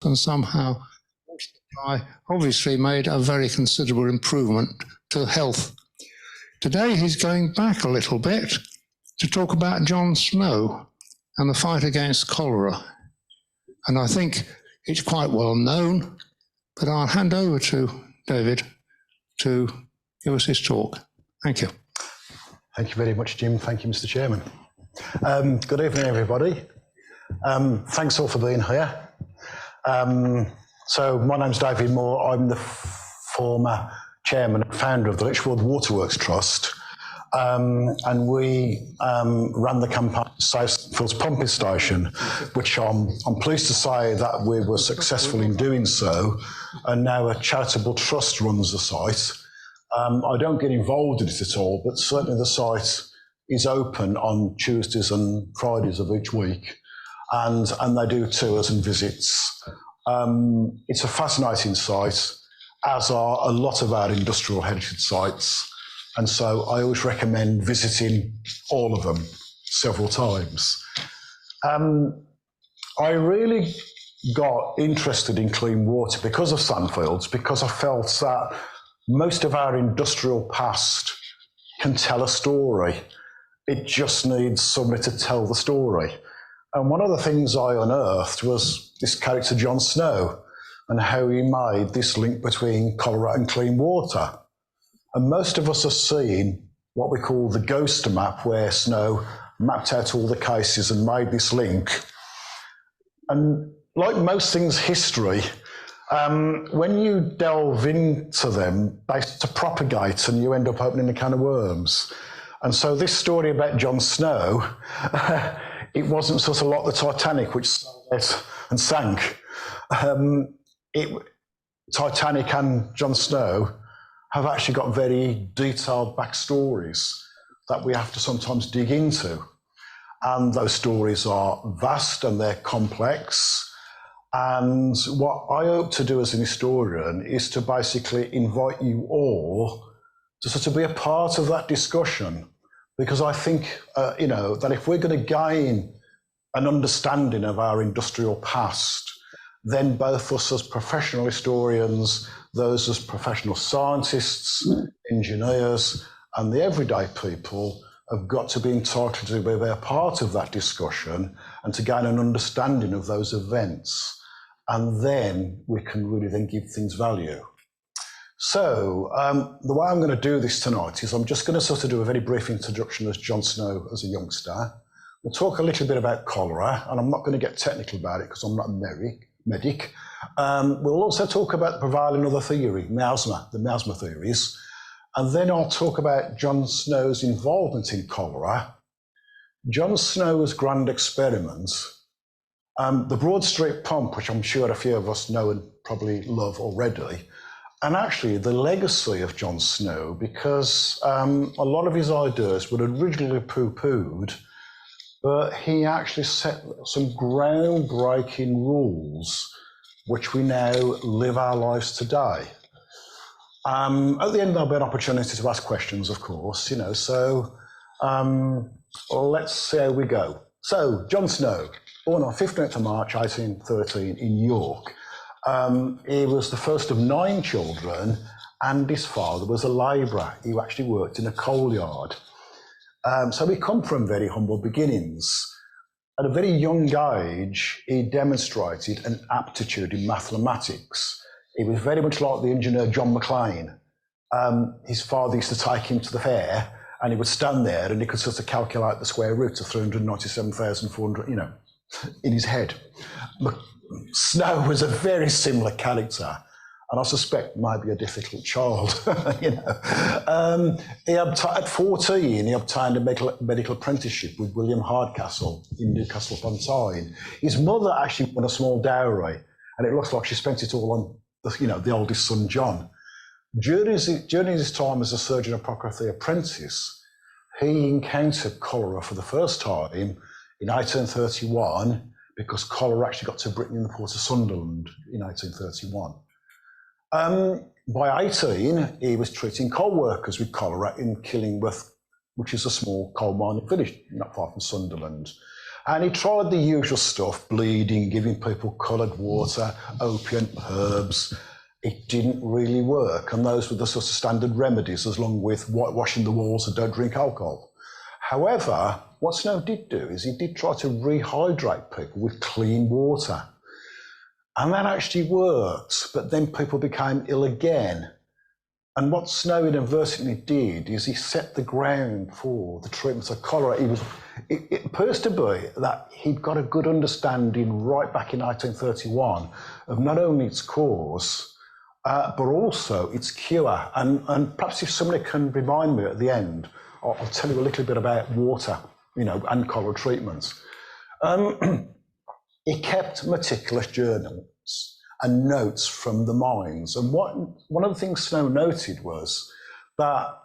and somehow I obviously made a very considerable improvement to health. Today he's going back a little bit to talk about John Snow and the fight against cholera. And I think it's quite well known, but I'll hand over to David to give us his talk. Thank you. Thank you very much, Jim. Thank you, Mr. Chairman. Good evening, everybody. Thanks all for being here. So my name's David Moore. I'm the former chairman and founder of the Lichfield Waterworks Trust. And we ran the campaign Sandfields pumping station, which I'm pleased to say that we were successful in doing so. And now a charitable trust runs the site. I don't get involved in it at all, but certainly the site is open on Tuesdays and Fridays of each week. And they do tours and visits. It's a fascinating site, as are a lot of our industrial heritage sites. And so I always recommend visiting all of them several times. I really got interested in clean water because of Sandfields, because I felt that most of our industrial past can tell a story. It just needs somebody to tell the story. And one of the things I unearthed was this character, John Snow, and how he made this link between cholera and clean water. And most of us have seen what we call the ghost map, where Snow mapped out all the cases and made this link. And like most things history, when you delve into them, they start to propagate and you end up opening a can of worms. And so this story about John Snow, it wasn't sort of like the Titanic, which and sank. Titanic and John Snow have actually got very detailed backstories that we have to sometimes dig into. And those stories are vast and they're complex. And what I hope to do as an historian is to basically invite you all to sort of be a part of that discussion. Because I think, that if we're going to gain an understanding of our industrial past, then both us as professional historians, those as professional scientists, engineers, and the everyday people have got to be entitled to be a part of that discussion and to gain an understanding of those events. And then we can really then give things value. So the way I'm going to do this tonight is I'm just going to sort of do a very brief introduction as John Snow as a youngster. We'll talk a little bit about cholera, and I'm not going to get technical about it because I'm not a medic. We'll also talk about the prevailing other theory, the miasma theories, and then I'll talk about John Snow's involvement in cholera, John Snow's grand experiment, the Broad Street pump, which I'm sure a few of us know and probably love already, and actually the legacy of John Snow, because a lot of his ideas were originally poo-pooed, but he actually set some groundbreaking rules which we now live our lives today. At the end there'll be an opportunity to ask questions, of course, so let's see how we go. So, John Snow, born on 15th of March 1813 in York. He was the first of 9 children, and his father was a labourer. He actually worked in a coal yard. So he come from very humble beginnings. At a very young age, he demonstrated an aptitude in mathematics. He was very much like the engineer John McLean. His father used to take him to the fair, and he would stand there and he could sort of calculate the square root of 397,400, in his head. But Snow was a very similar character, and I suspect maybe a difficult child. At 14, he obtained a medical apprenticeship with William Hardcastle in Newcastle upon Tyne. His mother actually won a small dowry, and it looks like she spent it all on the oldest son, John. During his time as a surgeon apothecary apprentice, he encountered cholera for the first time in 1831, because cholera actually got to Britain in the port of Sunderland in 1831. By 18, he was treating coal workers with cholera in Killingworth, which is a small coal mining village not far from Sunderland. And he tried the usual stuff, bleeding, giving people coloured water, opium, herbs. It didn't really work. And those were the sort of standard remedies, along with whitewashing the walls and don't drink alcohol. However, what Snow did do is he did try to rehydrate people with clean water. And that actually worked, but then people became ill again. And what Snow inadvertently did is he set the ground for the treatment of cholera. It appears to be that he'd got a good understanding right back in 1831 of not only its cause, but also its cure. And perhaps if somebody can remind me at the end, I'll tell you a little bit about water, and cholera treatments. He kept meticulous journals and notes from the mines. And one of the things Snow noted was that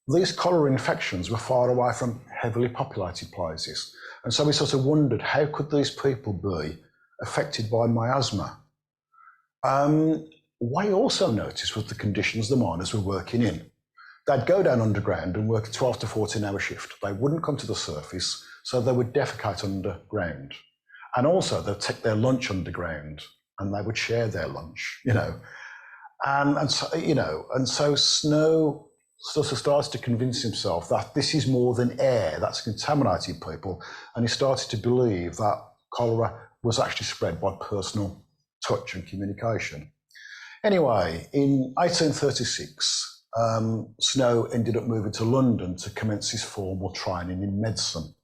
these cholera infections were far away from heavily populated places. And so we sort of wondered, how could these people be affected by miasma? What he also noticed was the conditions the miners were working in. They'd go down underground and work a 12 to 14-hour shift. They wouldn't come to the surface, so they would defecate underground. And also they'd take their lunch underground and they would share their lunch, And so Snow sort of started to convince himself that this is more than air that's contaminating people. And he started to believe that cholera was actually spread by personal touch and communication. Anyway, in 1836, Snow ended up moving to London to commence his formal training in medicine.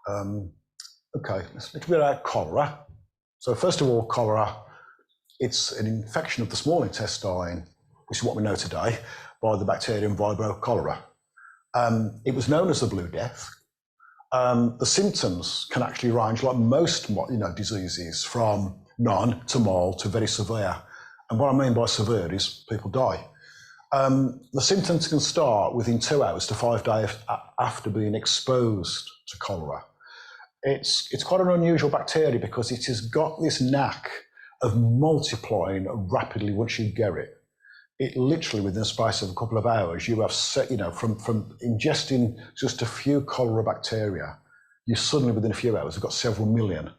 Okay, let's look a bit about cholera. So first of all, cholera, it's an infection of the small intestine, which is what we know today, by the bacterium Vibrio cholera. It was known as the Blue Death. The symptoms can actually range, like most diseases, from none to mild to very severe. And what I mean by severe is people die. The symptoms can start within 2 hours to 5 days after being exposed to cholera. It's quite an unusual bacteria because it has got this knack of multiplying rapidly once you get it. It literally, within the space of a couple of hours, you have from ingesting just a few cholera bacteria, you suddenly, within a few hours, have got several million.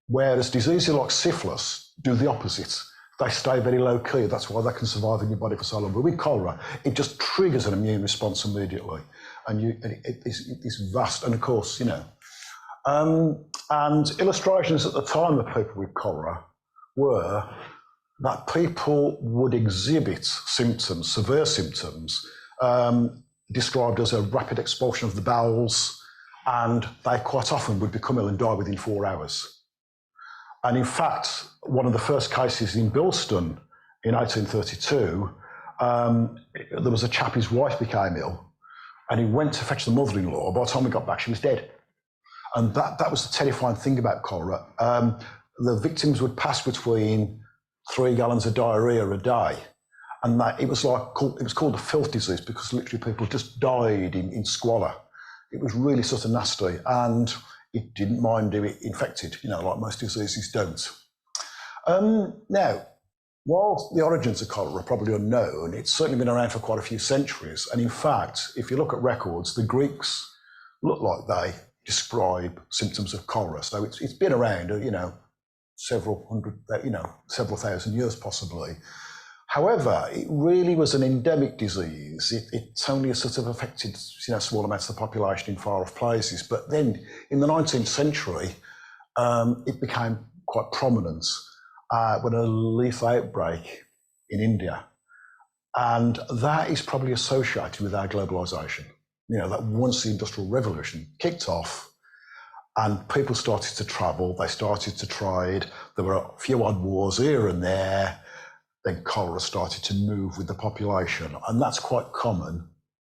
Whereas diseases like syphilis do the opposite. They stay very low key. That's why they can survive in your body for so long. But with cholera, it just triggers an immune response immediately. And it's vast. And of course, and illustrations at the time of people with cholera were that people would exhibit symptoms, severe symptoms, described as a rapid expulsion of the bowels, and they quite often would become ill and die within 4 hours. And in fact, one of the first cases in Bilston in 1832, there was a chap, his wife became ill, and he went to fetch the mother-in-law. By the time he got back, she was dead. And that was the terrifying thing about cholera. The victims would pass between 3 gallons of diarrhea a day. And it was called the filth disease because literally people just died in squalor. It was really sort of nasty, and it didn't mind being infected, like most diseases don't. Now, while the origins of cholera are probably unknown, it's certainly been around for quite a few centuries. And in fact, if you look at records, the Greeks look like they describe symptoms of cholera. So it's been around, several thousand years possibly. However, it really was an endemic disease. It's only sort of affected, small amounts of the population in far off places. But then in the 19th century, it became quite prominent when a lethal outbreak in India. And that is probably associated with our globalisation. That once the Industrial Revolution kicked off and people started to travel, they started to trade, there were a few odd wars here and there, then cholera started to move with the population. And that's quite common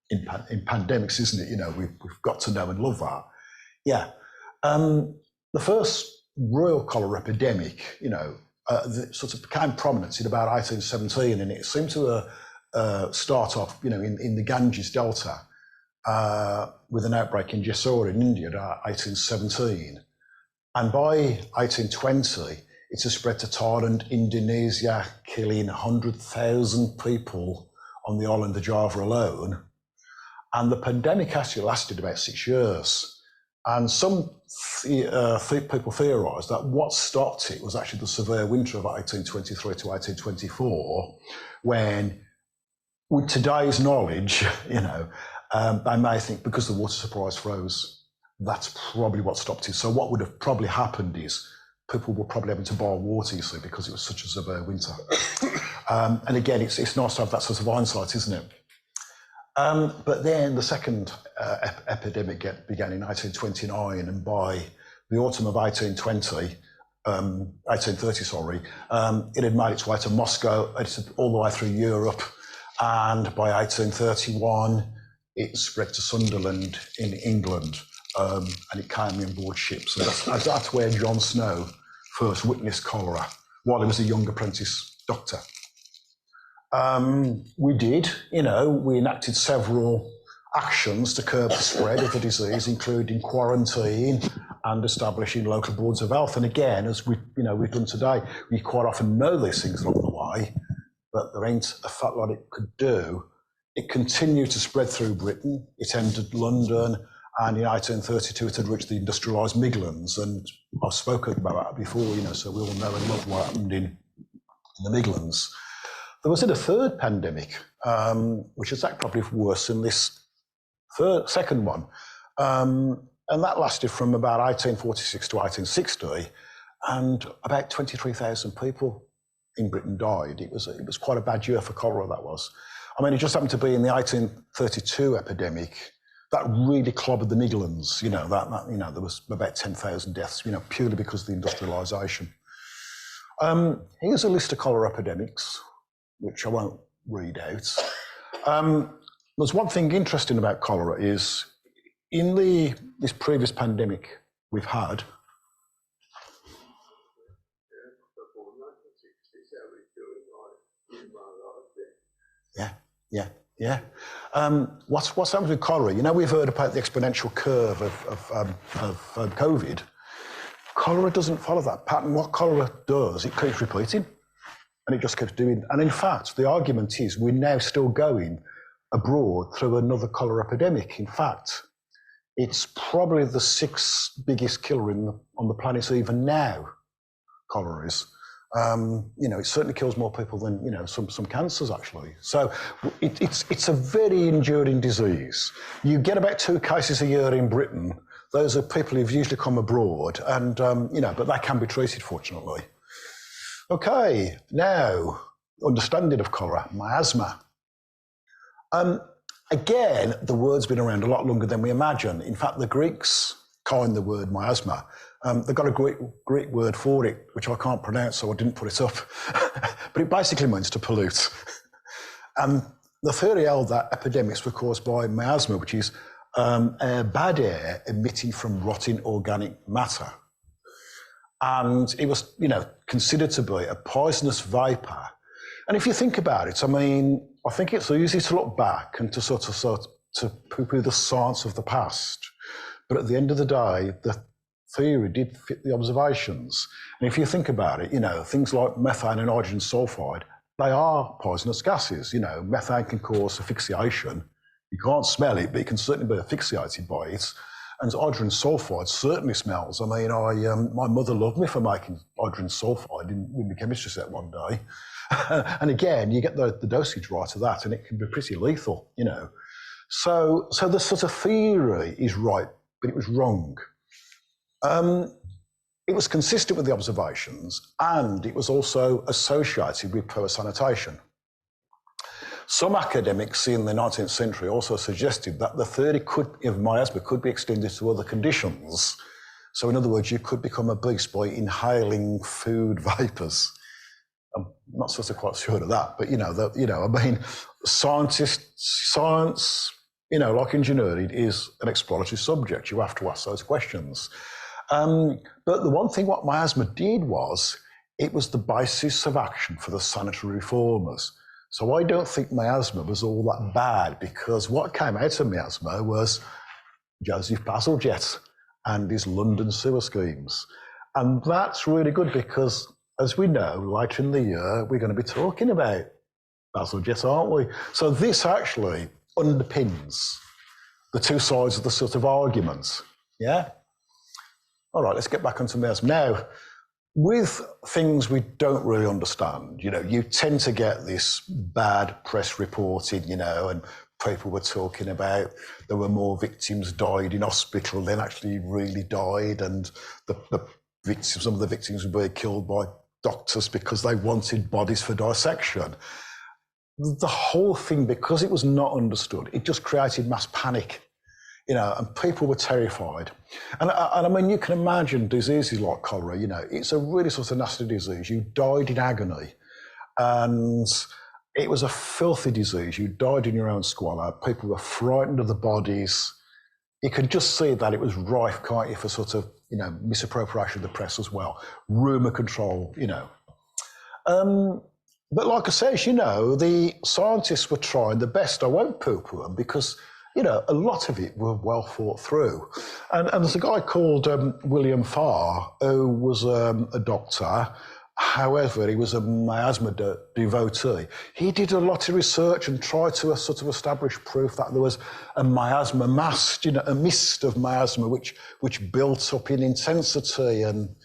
in pandemics, isn't it? We've got to know and love that. Yeah. The first royal cholera epidemic, sort of became prominent in about 1817, and it seemed to start off, in the Ganges Delta, with an outbreak in Jessore in India in 1817. And by 1820, it has spread to Thailand, Indonesia, killing 100,000 people on the island of Java alone. And the pandemic actually lasted about 6 years. And some people theorise that what stopped it was actually the severe winter of 1823 to 1824, when, with today's knowledge, they may think because the water supplies froze, that's probably what stopped it. So what would have probably happened is people were probably having to boil water, you see, because it was such a severe winter. And again, it's nice to have that sort of hindsight, isn't it? But then the second epidemic began in 1829, and by the autumn of 1830, it had made its way to Moscow, all the way through Europe, and by 1831, it spread to Sunderland in England, and it came on board ships. And that's where John Snow first witnessed cholera while he was a young apprentice doctor. We enacted several actions to curb the spread of the disease, including quarantine and establishing local boards of health. And again, as we've done today, we quite often know these things along the way, but there ain't a fat lot it could do. It continued to spread through Britain. It entered London, and in 1832 it had reached the industrialised Midlands. And I've spoken about that before, so we all know and love what happened in the Midlands. There was a third pandemic, which is probably worse than this second one. And that lasted from about 1846 to 1860, and about 23,000 people in Britain died. It was quite a bad year for cholera, that was. I mean, it just happened to be in the 1832 epidemic that really clobbered the Midlands. There was about 10,000 deaths, purely because of the industrialisation. Here's a list of cholera epidemics, which I won't read out. There's one thing interesting about cholera is in this previous pandemic we've had. Yeah. What's happened with cholera? We've heard about the exponential curve of COVID. Cholera doesn't follow that pattern. What cholera does, it keeps repeating, and it just keeps doing. And in fact, the argument is we're now still going abroad through another cholera epidemic. In fact, it's probably the sixth biggest killer on the planet even now. Cholera is. It certainly kills more people than some cancers actually. So it's a very enduring disease. You get about 2 cases a year in Britain. Those are people who've usually come abroad, and but they can be treated, fortunately. Okay, now understanding of cholera, miasma. Again, the word's been around a lot longer than we imagine. In fact, the Greeks coined the word miasma. They've got a Greek word for it, which I can't pronounce, so I didn't put it up. But it basically means to pollute. The theory held that epidemics were caused by miasma, which is bad air emitting from rotting organic matter. And it was, considered to be a poisonous vapour. And if you think about it, I think it's easy to look back and to sort of poo-poo the science of the past. But at the end of the day, the theory did fit the observations. And if you think about it, things like methane and hydrogen sulfide, they are poisonous gases. Methane can cause asphyxiation. You can't smell it, but you can certainly be asphyxiated by it. And hydrogen sulfide certainly smells. My mother loved me for making hydrogen sulfide in the chemistry set one day. And again, you get the dosage right of that, and it can be pretty lethal, So the sort of theory is right, but it was wrong. It was consistent with the observations, and it was also associated with poor sanitation. Some academics in the 19th century also suggested that the theory of miasma could be extended to other conditions. So in other words, you could become obese by inhaling food vapours. I'm not sort of quite sure of that, but science, like engineering, is an exploratory subject. You have to ask those questions. But the one thing what miasma did was, it was the basis of action for the sanitary reformers. So I don't think miasma was all that bad, because what came out of miasma was Joseph Bazalgette and his London sewer schemes. And that's really good because, as we know, later in the year, we're going to be talking about Bazalgette, aren't we? So this actually underpins the two sides of the sort of argument. Yeah? All right, let's get back onto miasma. Now, with things we don't really understand, you tend to get this bad press reporting, and people were talking about there were more victims died in hospital than actually really died, and some of the victims were being killed by doctors because they wanted bodies for dissection. The whole thing, because it was not understood, it just created mass panic, and people were terrified. And I mean, you can imagine diseases like cholera, it's a really sort of nasty disease. You died in agony, and it was a filthy disease. You died in your own squalor. People were frightened of the bodies. You could just see that it was rife, can't you, for sort of, misappropriation of the press as well, rumour control, But like I say, the scientists were trying the best. I won't poo-poo them because, a lot of it were well thought through. And there's a guy called William Farr, who was a doctor. However, he was a miasma devotee. He did a lot of research and tried to sort of establish proof that there was a miasma mast, a mist of miasma which built up in intensity and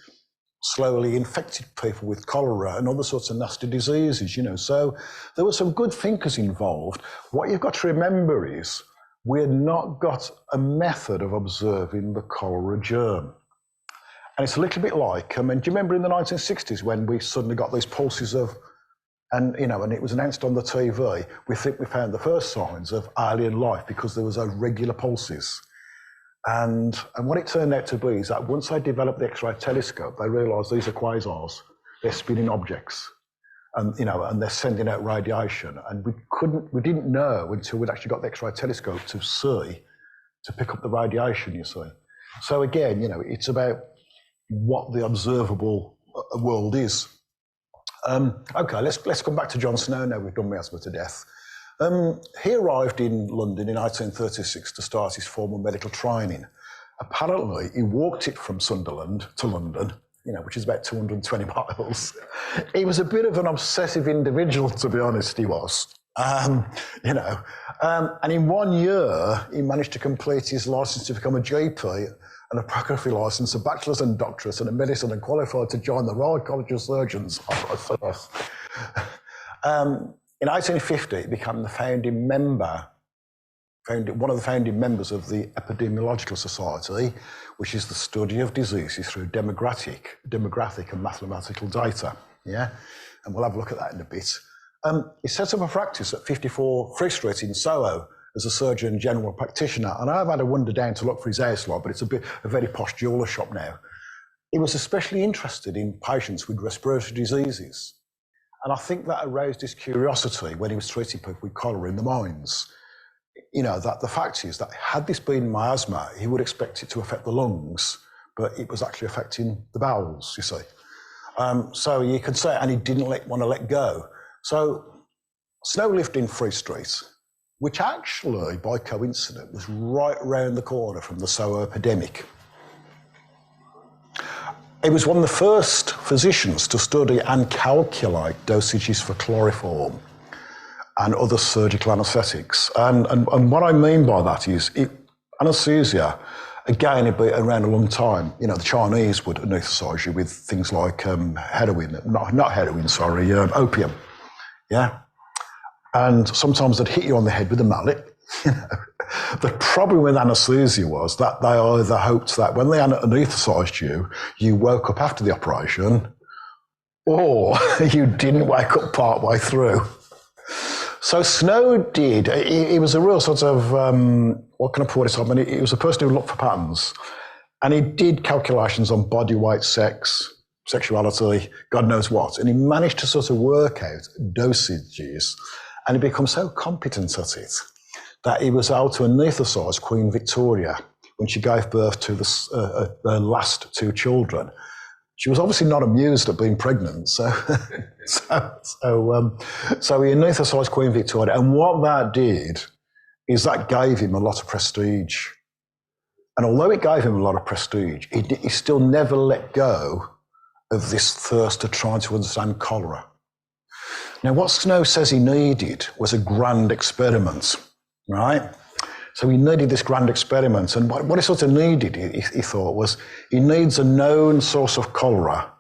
slowly infected people with cholera and other sorts of nasty diseases, So there were some good thinkers involved. What you've got to remember is we've not got a method of observing the cholera germ. And it's a little bit like, do you remember in the 1960s when we suddenly got these pulses and it was announced on the TV, we think we found the first signs of alien life because there was those regular pulses. And what it turned out to be is that once they developed the X-ray telescope, they realised these are quasars, they're spinning objects, and and they're sending out radiation. And we didn't know until we'd actually got the X-ray telescope to pick up the radiation, you see. So again, it's about what the observable world is. Okay, let's come back to John Snow now. We've done miasma to death. He arrived in London in 1836 to start his formal medical training. Apparently, he walked it from Sunderland to London, which is about 220 miles. He was a bit of an obsessive individual, to be honest, he was. And in 1 year, he managed to complete his licence to become a GP and a proctography licence, a bachelor's and doctorate, and a medicine, and qualified to join the Royal College of Surgeons. In 1850, he became the one of the founding members of the Epidemiological Society, which is the study of diseases through demographic and mathematical data. Yeah, and we'll have a look at that in a bit. He set up a practice at 54 Free Street in Soho as a surgeon general practitioner, and I've had a wander down to look for his house lot, but it's a very posh jeweller shop now. He was especially interested in patients with respiratory diseases, and I think that aroused his curiosity when he was treating people with cholera in the mines. That the fact is that had this been miasma, he would expect it to affect the lungs, but it was actually affecting the bowels, you see. So you could say, and he didn't want to let go. So Snow lived in Free Street, which actually, by coincidence, was right round the corner from the Soho epidemic. He was one of the first physicians to study and calculate dosages for chloroform and other surgical anaesthetics. And what I mean by that is anaesthesia, again, it'd been around a long time. The Chinese would anaesthetise you with things like opium. Yeah. And sometimes they'd hit you on the head with a mallet. The problem with anaesthesia was that they either hoped that when they anaesthetised you, you woke up after the operation, or you didn't wake up part way through. So Snow did. He was a real sort of, what can I put it on? He was a person who looked for patterns. And he did calculations on body weight, sex, sexuality, God knows what. And he managed to sort of work out dosages. And he became so competent at it that he was able to anaesthetise Queen Victoria when she gave birth to the last two children. She was obviously not amused at being pregnant, so he anaesthetised Queen Victoria. And what that did is that gave him a lot of prestige. And although it gave him a lot of prestige, he still never let go of this thirst to try to understand cholera. Now, what Snow says he needed was a grand experiment, right? So he needed this grand experiment. And what he sort of needed, he thought, was he needs a known source of cholera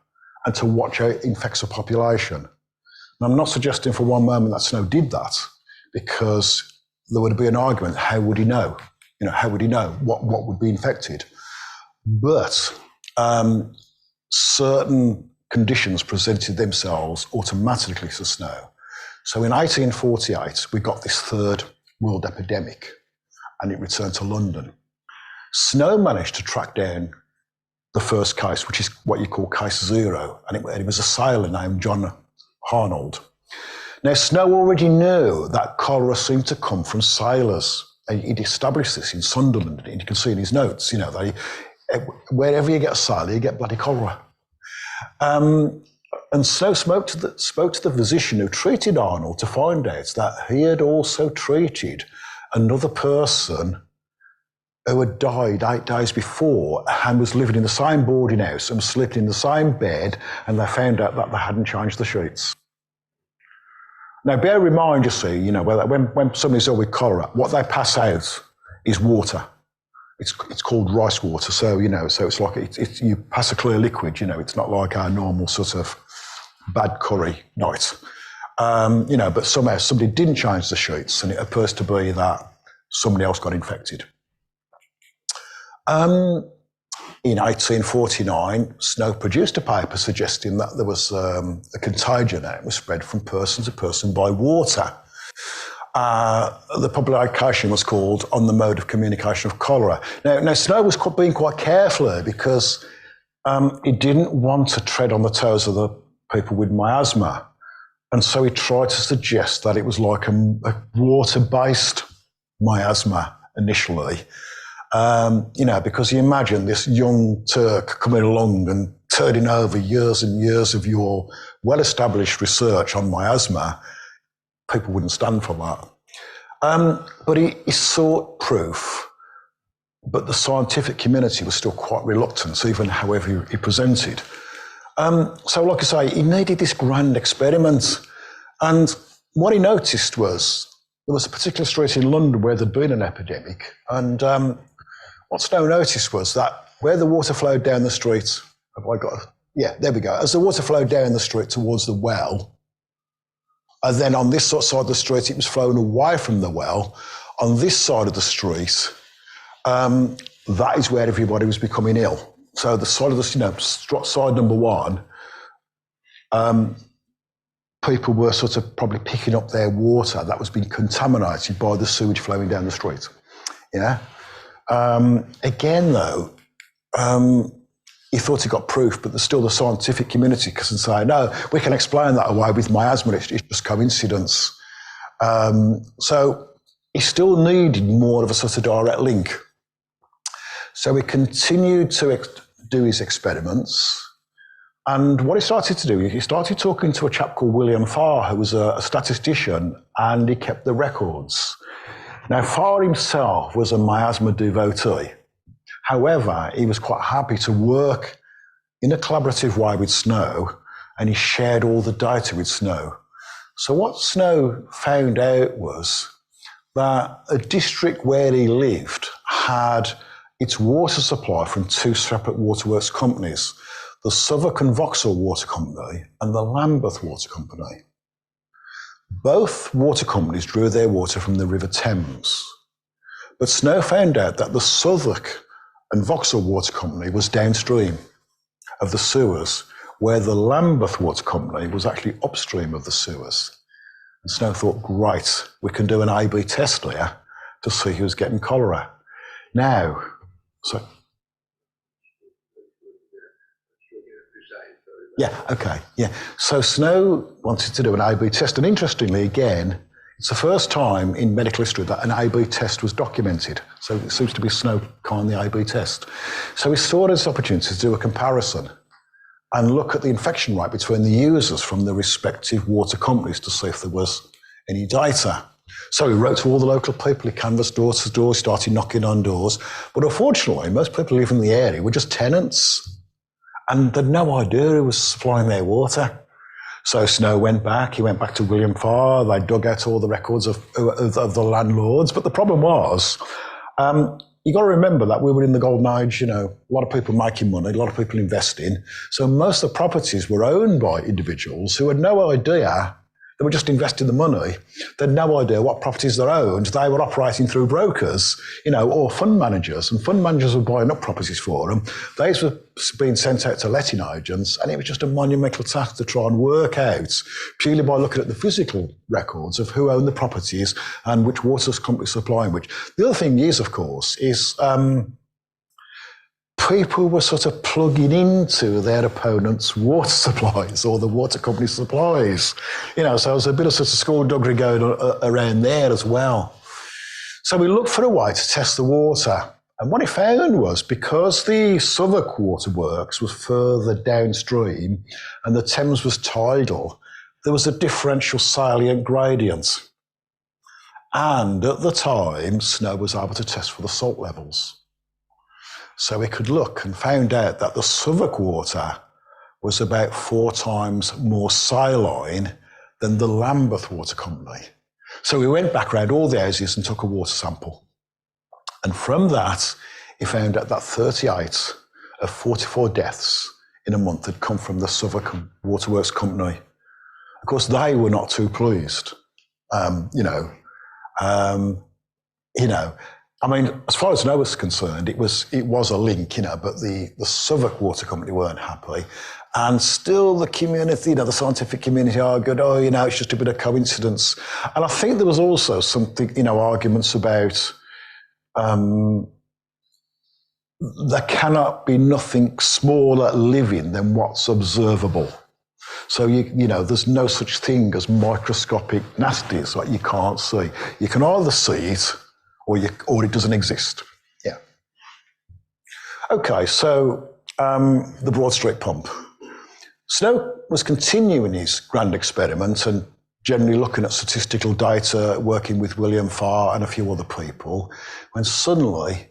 and to watch how it infects a population. And I'm not suggesting for one moment that Snow did that, because there would be an argument, how would he know? How would he know what would be infected? But certain conditions presented themselves automatically to Snow. So in 1848, we got this third world epidemic, and it returned to London. Snow managed to track down the first case, which is what you call case zero, and it was a sailor named John Harnold. Now, Snow already knew that cholera seemed to come from sailors. He'd established this in Sunderland, and you can see in his notes, wherever you get a sailor, you get bloody cholera. And Snow spoke to the physician who treated Arnold to find out that he had also treated another person who had died 8 days before and was living in the same boarding house and was sleeping in the same bed, and they found out that they hadn't changed the sheets. Now, bear in mind, you see, when somebody's ill with cholera, what they pass out is water. It's called rice water. So, so it's like you pass a clear liquid, it's not like our normal sort of bad curry night. But somehow somebody didn't change the sheets, and it appears to be that somebody else got infected. In 1849, Snow produced a paper suggesting that there was a contagion that was spread from person to person by water. The publication was called On the Mode of Communication of Cholera. Now Snow was being quite careful here, because he didn't want to tread on the toes of the people with miasma. And so he tried to suggest that it was like a water-based miasma initially. Because you imagine this young Turk coming along and turning over years and years of your well-established research on miasma. People wouldn't stand for that. But he sought proof, but the scientific community was still quite reluctant, even however he presented. So like I say, he needed this grand experiment. And what he noticed was there was a particular street in London where there'd been an epidemic. And what Snow noticed was that where the water flowed down the street, there we go. As the water flowed down the street towards the well, and then on this side of the street, it was flowing away from the well. On this side of the street, that is where everybody was becoming ill. So the side of the, side number one, people were sort of probably picking up their water that was being contaminated by the sewage flowing down the street. Again, though, he thought he got proof, but there's still the scientific community can say, no, we can explain that away with miasma, it's just coincidence. So he still needed more of a sort of direct link. So he continued to do his experiments. And what he started to do, he started talking to a chap called William Farr, who was a statistician, and he kept the records. Now, Farr himself was a miasma devotee. However, he was quite happy to work in a collaborative way with Snow, and he shared all the data with Snow. So what Snow found out was that a district where he lived had its water supply from two separate waterworks companies, the Southwark and Vauxhall Water Company and the Lambeth Water Company. Both water companies drew their water from the River Thames. But Snow found out that the Southwark and Vauxhall Water Company was downstream of the sewers, where the Lambeth Water Company was actually upstream of the sewers. And Snow thought, great, we can do an A/B test here to see who's getting cholera. Now, So Snow wanted to do an A/B test, and interestingly, again, it's the first time in medical history that an A/B test was documented. So it seems to be Snow calling the A/B test. So he saw this opportunity to do a comparison and look at the infection rate between the users from the respective water companies to see if there was any data. So he wrote to all the local people, he canvassed door to door, started knocking on doors. But unfortunately, most people living in the area were just tenants, and they'd no idea who was supplying their water. So Snow went back. He went back to William Farr. They dug out all the records of the landlords. But the problem was, you got to remember that we were in the golden age. You know, a lot of people making money, a lot of people investing. So most of the properties were owned by individuals who had no idea. They were just investing the money. They had no idea what properties they owned. They were operating through brokers, you know, or fund managers, and fund managers were buying up properties for them. Those were being sent out to letting agents, and it was just a monumental task to try and work out, purely by looking at the physical records of who owned the properties and which water company supplying which. The other thing is, of course, is people were sort of plugging into their opponent's water supplies or the water company supplies. You know, so there was a bit of sort of skullduggery going on around there as well. So we looked for a way to test the water. And what he found was, because the Southwark Waterworks was further downstream and the Thames was tidal, there was a differential salient gradient. And at the time, Snow was able to test for the salt levels. So we could look and found out that the Southwark water was about 4 times more saline than the Lambeth Water Company. So we went back around all the houses and took a water sample. And from that, he found out that 38 of 44 deaths in a month had come from the Southwark Waterworks Company. Of course, they were not too pleased. I mean, as far as Snow was concerned, it was a link, you know, but the Southwark Water Company weren't happy. And still the community, you know, the scientific community argued, oh, you know, it's just a bit of coincidence. And I think there was also something, you know, arguments about there cannot be nothing smaller living than what's observable. So, you know, there's no such thing as microscopic nasties, like you can't see. You can either see it or it doesn't exist. Yeah. Okay, so the Broad Street pump. Snow was continuing his grand experiment and generally looking at statistical data, working with William Farr and a few other people, when suddenly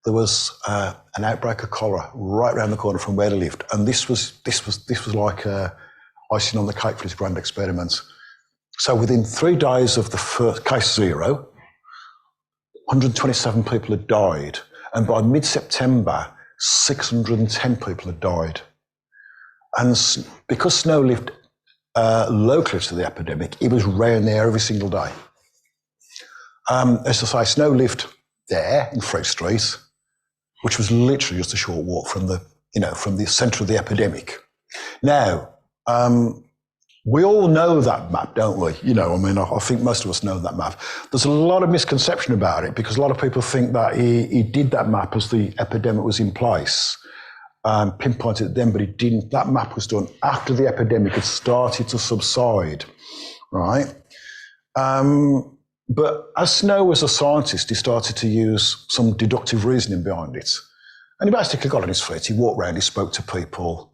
there was an outbreak of cholera right around the corner from where they lived, and this was like icing on the cake for his grand experiment. So within 3 days of the first case 0, 127 people had died, and by mid-September, 610 people had died. And because Snow lived locally to the epidemic, he was round there every single day. As I say, Snow lived there in Free Street, which was literally just a short walk from the centre of the epidemic. Now, we all know that map, don't we? You know, I mean, I think most of us know that map. There's a lot of misconception about it because a lot of people think that he did that map as the epidemic was in place, pinpointed it then, but he didn't. That map was done after the epidemic had started to subside, right? But as Snow was a scientist, he started to use some deductive reasoning behind it. And he basically got on his feet, he walked around, he spoke to people,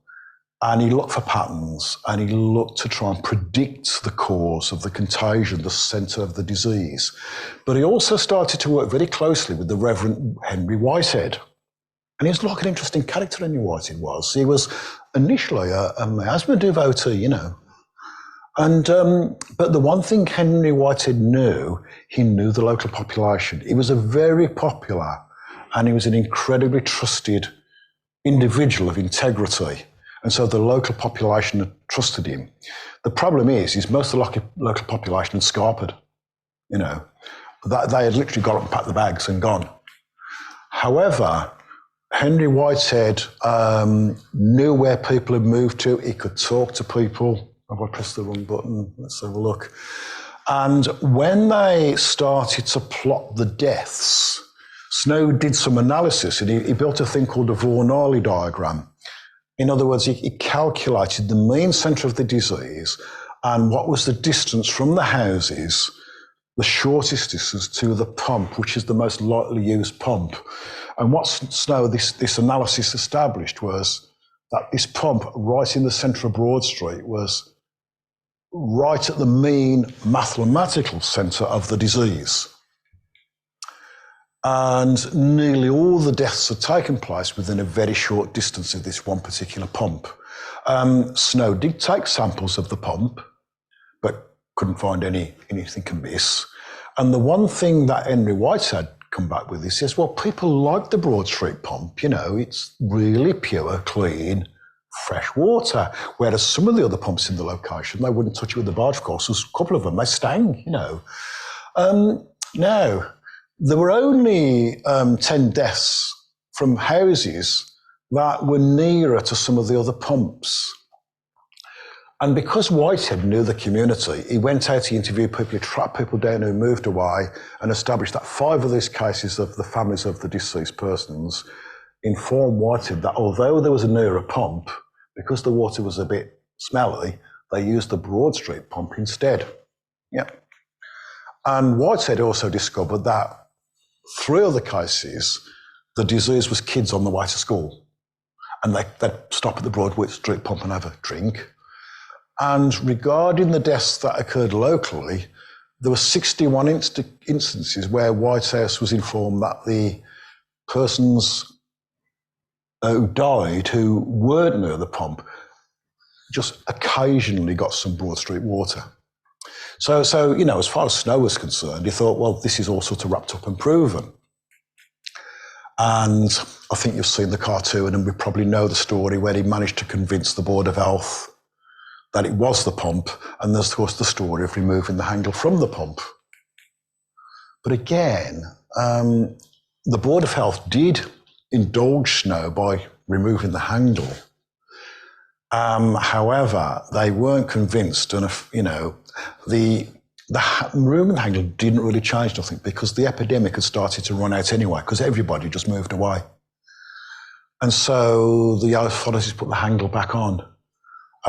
and he looked for patterns, and he looked to try and predict the cause of the contagion, the centre of the disease. But he also started to work very closely with the Reverend Henry Whitehead. And he was like an interesting character, Henry Whitehead was. He was initially a miasma devotee, you know. And but the one thing Henry Whitehead knew, he knew the local population. He was a very popular, and he was an incredibly trusted individual of integrity. And so the local population had trusted him. The problem is most of the local population had scarpered, you know. They had literally got up and packed the bags and gone. However, Henry Whitehead knew where people had moved to. He could talk to people. Have I pressed the wrong button? Let's have a look. And when they started to plot the deaths, Snow did some analysis, and he built a thing called a Vornali diagram. In other words, he calculated the mean centre of the disease and what was the distance from the houses, the shortest distance to the pump, which is the most lightly used pump. And what Snow, this analysis established was that this pump right in the centre of Broad Street was right at the mean mathematical centre of the disease. And nearly all the deaths had taken place within a very short distance of this one particular pump. Snow did take samples of the pump, but couldn't find anything amiss. And the one thing that Henry Whitehead come back with, he says, well, people like the Broad Street pump, it's really pure, clean, fresh water. Whereas some of the other pumps in the location, they wouldn't touch it with the barge, of course. There's a couple of them, they stank, Now, there were only 10 deaths from houses that were nearer to some of the other pumps. And because Whitehead knew the community, he went out, he interviewed people, he tracked people down who moved away and established that 5 of these cases of the families of the deceased persons informed Whitehead that although there was a nearer pump, because the water was a bit smelly, they used the Broad Street pump instead. Yeah. And Whitehead also discovered that 3 other cases, the disease was kids on the way to school. And they'd stop at the Broad Street pump and have a drink. And regarding the deaths that occurred locally, there were 61 instances where Whitehouse was informed that the persons who died who weren't near the pump just occasionally got some Broad Street water. So as far as Snow was concerned, he thought, well, this is all sort of wrapped up and proven. And I think you've seen the cartoon and we probably know the story where he managed to convince the Board of Health that it was the pump, and there's, of course, the story of removing the handle from the pump. But again, the Board of Health did indulge Snow by removing the handle. However, they weren't convinced, and the removing the handle didn't really change nothing because the epidemic had started to run out anyway because everybody just moved away. And so the authorities put the handle back on.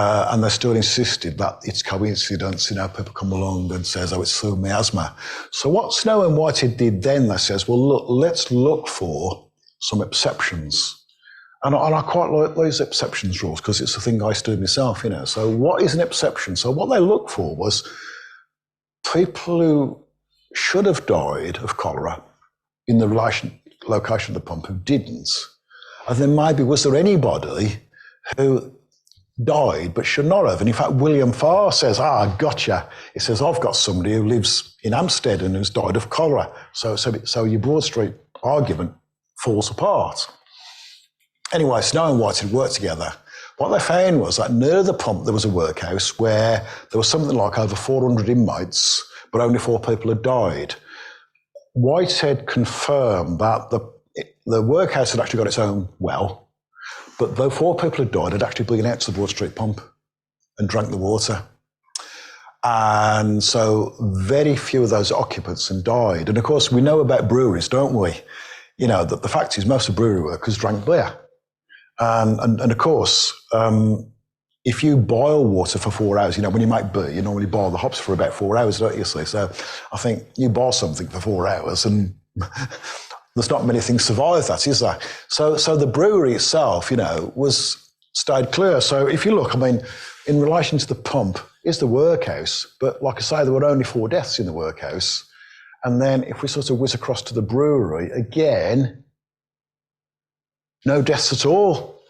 And they still insisted that it's coincidence, people come along and says, oh, it's through miasma. So what Snow and Whitehead did then, they says, well, look, let's look for some exceptions. And I quite like those exceptions rules because it's the thing I used to do myself, So what is an exception? So what they looked for was people who should have died of cholera in the location of the pump who didn't. And then maybe was there anybody who died but should not have? And in fact, William Farr says, gotcha. He says, I've got somebody who lives in Hampstead and who's died of cholera. So your Broad Street argument falls apart. Anyway, Snow and Whitehead worked together. What they found was that near the pump there was a workhouse where there was something like over 400 inmates, but only 4 people had died. Whitehead confirmed that the workhouse had actually got its own well, but though 4 people had died, had actually been out to the Broad Street pump and drank the water. And so very few of those occupants had died. And of course, we know about breweries, don't we? That the fact is most of brewery workers drank beer. And of course, if you boil water for 4 hours, when you make beer, you normally boil the hops for about 4 hours, don't you see? So I think you boil something for 4 hours and there's not many things survive that, is there? So the brewery itself, stayed clear. So if you look, in relation to the pump, is the workhouse, but like I say, there were only 4 deaths in the workhouse. And then if we sort of whiz across to the brewery, again, no deaths at all.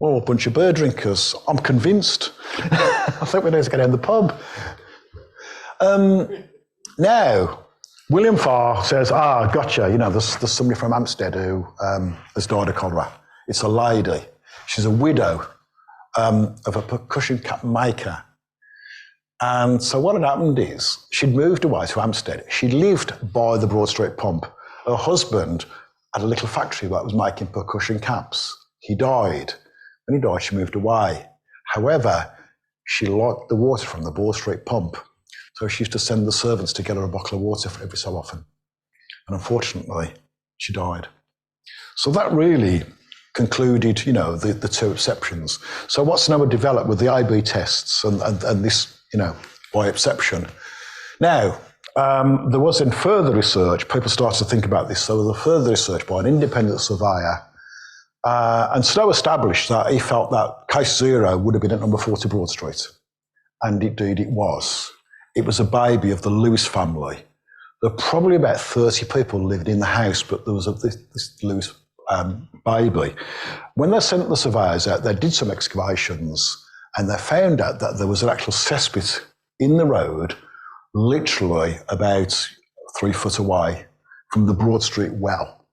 Oh, a bunch of beer drinkers. I'm convinced. I think we need to get in the pub. Now, William Farr says, gotcha, there's somebody from Hampstead who has died of cholera. It's a lady. She's a widow of a percussion cap maker. And so what had happened is she'd moved away to Hampstead. She lived by the Broad Street pump. Her husband had a little factory that was making percussion caps. He died. When he died, she moved away. However, she liked the water from the Broad Street pump. So she used to send the servants to get her a bottle of water for every so often. And unfortunately, she died. So that really concluded, the 2 exceptions. So what Snow had developed with the AB tests and this, by exception. Now, there was in further research, people started to think about this. So there was further research by an independent surveyor. And Snow established that he felt that case 0 would have been at number 40 Broad Street. And indeed it was. It was a baby of the Lewis family. There were probably about 30 people lived in the house, but there was this Lewis baby. When they sent the surveyors out, they did some excavations And they found out that there was an actual cesspit in the road, literally about 3 foot away from the Broad Street well.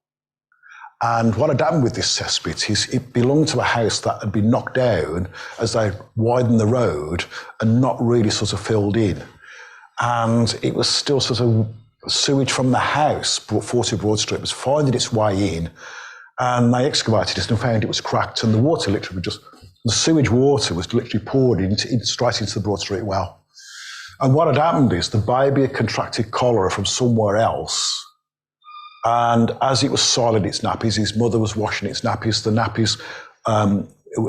And what had happened with this cesspit is it belonged to a house that had been knocked down as they widened the road and not really sort of filled in. And it was still sort of sewage from the house, 40 Broad Street, was finding its way in. And they excavated it and found it was cracked, and the water literally the sewage water was literally poured straight into the Broad Street well. And what had happened is the baby had contracted cholera from somewhere else. And as it was soiling its nappies, his mother was washing its nappies. The nappies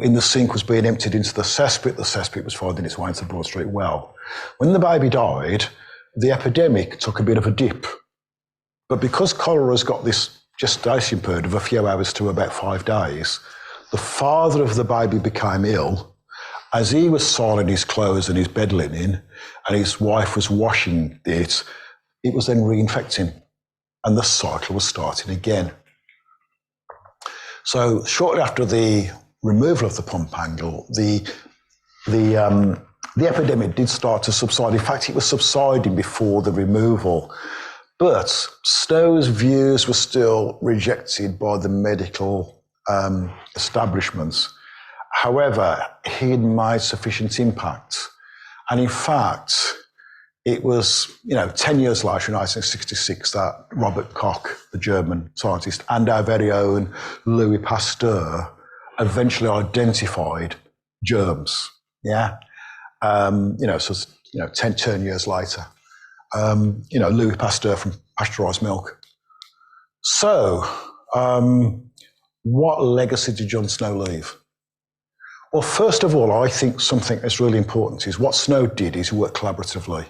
in the sink was being emptied into the cesspit. The cesspit was finding its way into the Broad Street well. When the baby died, the epidemic took a bit of a dip. But because cholera's got this gestation period of a few hours to about 5 days, the father of the baby became ill. As he was soiling his clothes and his bed linen, and his wife was washing it, it was then reinfecting, and the cycle was starting again. So shortly after the removal of the pump angle, the epidemic did start to subside. In fact, it was subsiding before the removal. But Snow's views were still rejected by the medical establishments. However, he had made sufficient impact. And in fact, it was, 10 years later, in 1966, that Robert Koch, the German scientist, and our very own Louis Pasteur eventually identified germs. Yeah. 10 years later. Louis Pasteur from pasteurised milk. So, what legacy did John Snow leave? Well, first of all, I think something that's really important is what Snow did is work collaboratively.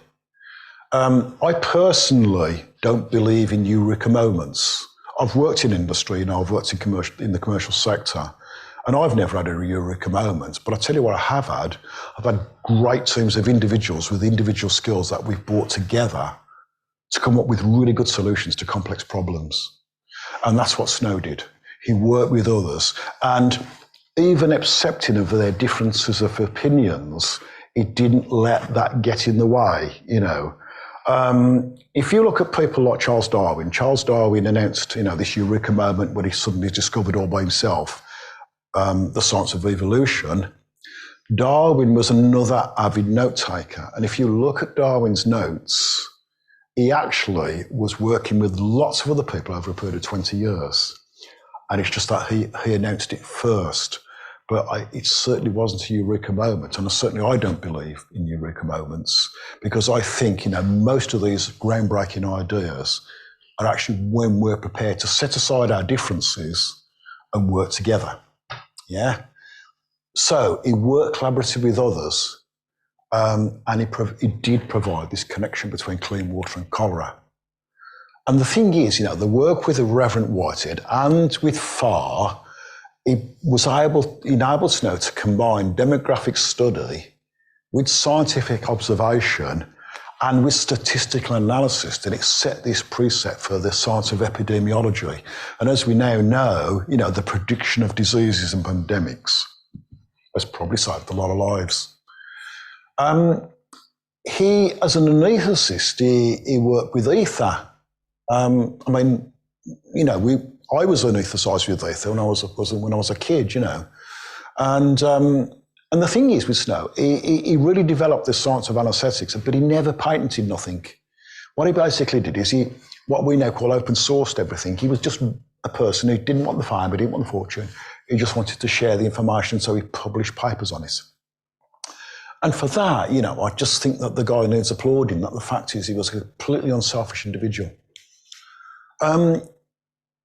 I personally don't believe in eureka moments. I've worked in industry, I've worked in the commercial sector, and I've never had a eureka moment. But I tell you what I have had. I've had great teams of individuals with individual skills that we've brought together to come up with really good solutions to complex problems. And that's what Snow did. He worked with others, and even accepting of their differences of opinions, he didn't let that get in the way, If you look at people like Charles Darwin announced, this eureka moment when he suddenly discovered all by himself the science of evolution. Darwin was another avid note taker. And if you look at Darwin's notes, he actually was working with lots of other people over a period of 20 years. And it's just that he announced it first. But it certainly wasn't a eureka moment. And certainly I don't believe in eureka moments, because I think, most of these groundbreaking ideas are actually when we're prepared to set aside our differences and work together. Yeah. So he worked collaboratively with others, and he did provide this connection between clean water and cholera. And the thing is, the work with the Reverend Whitehead and with Farr, it enabled Snow to combine demographic study with scientific observation and with statistical analysis, and it set this precept for the science of epidemiology. And as we now know, the prediction of diseases and pandemics has probably saved a lot of lives. He, as an anaesthetist, he worked with ether. I was anaesthetised with ether when I was a kid, And the thing is with Snow, he really developed the science of anaesthetics, but he never patented nothing. What he basically did is what we now call open sourced everything. He was just a person who didn't want the fame, he didn't want the fortune. He just wanted to share the information, so he published papers on it. And for that, I just think that the guy needs applauding, that the fact is he was a completely unselfish individual.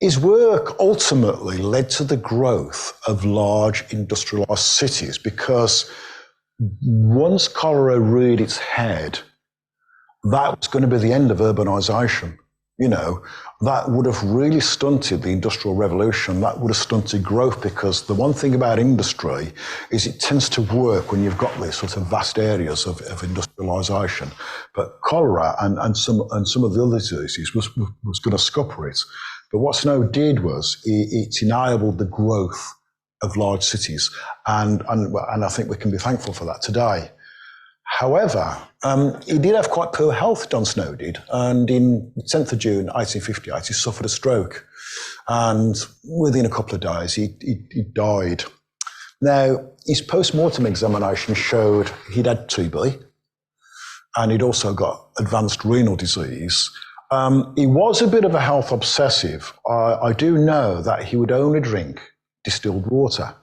His work ultimately led to the growth of large industrialised cities, because once cholera reared its head, that was going to be the end of urbanisation. That would have really stunted the Industrial Revolution. That would have stunted growth, because the one thing about industry is it tends to work when you've got these sort of vast areas of industrialisation. But cholera and some of the other diseases was going to scupper it. But what Snow did was it enabled the growth of large cities, and I think we can be thankful for that today. However, he did have quite poor health, John Snow did, and in 10th of June 1858 he suffered a stroke, and within a couple of days he died. Now, his post-mortem examination showed he'd had TB, and he'd also got advanced renal disease. He was a bit of a health obsessive. I do know that he would only drink distilled water.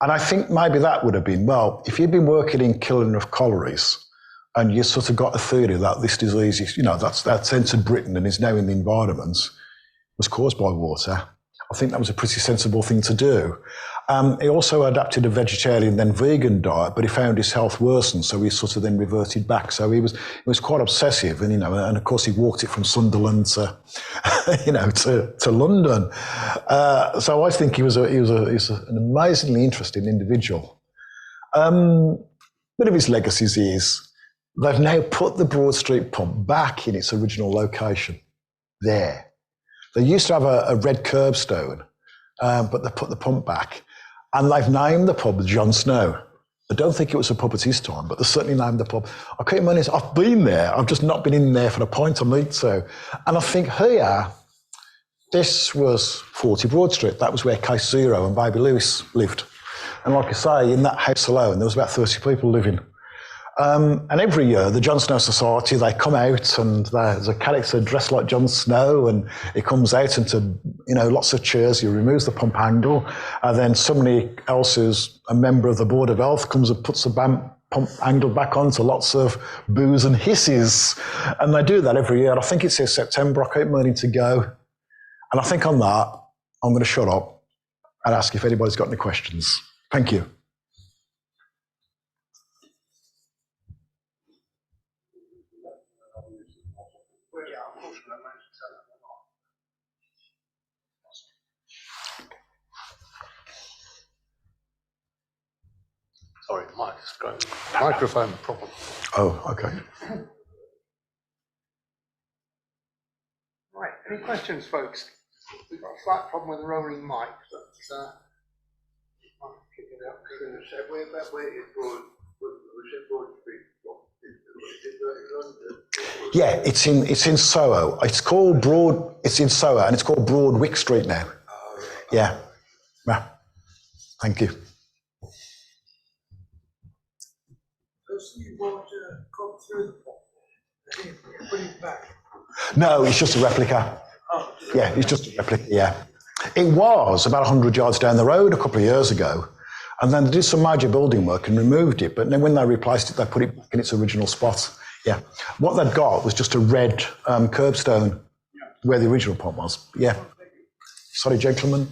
And I think maybe that would have been, well, if you'd been working in killing of calories and you sort of got a theory that this disease is, that's entered Britain and is now in the environment, was caused by water, I think that was a pretty sensible thing to do. He also adapted a vegetarian, then vegan diet, but he found his health worsened, so he sort of then reverted back. So he was quite obsessive, and and of course he walked it from Sunderland to, to London. So I think he was an amazingly interesting individual. One of his legacies is they've now put the Broad Street pump back in its original location there. They used to have a red curbstone, but they put the pump back. And they've named the pub John Snow. I don't think it was a pub at his time, but they certainly named the pub. I can't imagine, I've been there, I've just not been in there for a pint or meat to. And I think here, this was 40 Broad Street. That was where Case Zero and Baby Lewis lived. And like I say, in that house alone, there was about 30 people living. And every year, the John Snow Society, they come out and there's a character dressed like John Snow, and he comes out into, lots of cheers. He removes the pump handle, and then somebody else who's a member of the Board of Health comes and puts the pump handle back on to lots of boos and hisses. And they do that every year. I think it's in September. I keep meaning to go. And I think on that, I'm going to shut up and ask if anybody's got any questions. Thank you. Sorry, microphone problem. Oh, okay. Right, any questions, folks? We've got a slight problem with the rolling mic, but might kick it out. Where is Broad Street? Yeah, it's in Soho. It's called Broad. It's in Soho, and it's called Broadwick Street now. Oh, yeah. Yeah. Thank you. So you want to come through the pump, put it back? No, it's just a replica. Oh, yeah, it's just a replica. Yeah, it was about 100 yards down the road a couple of years ago, and then they did some major building work and removed it. But then when they replaced it, they put it back in its original spot. Yeah, what they'd got was just a red curbstone where the original pump was. Yeah. Sorry, gentlemen.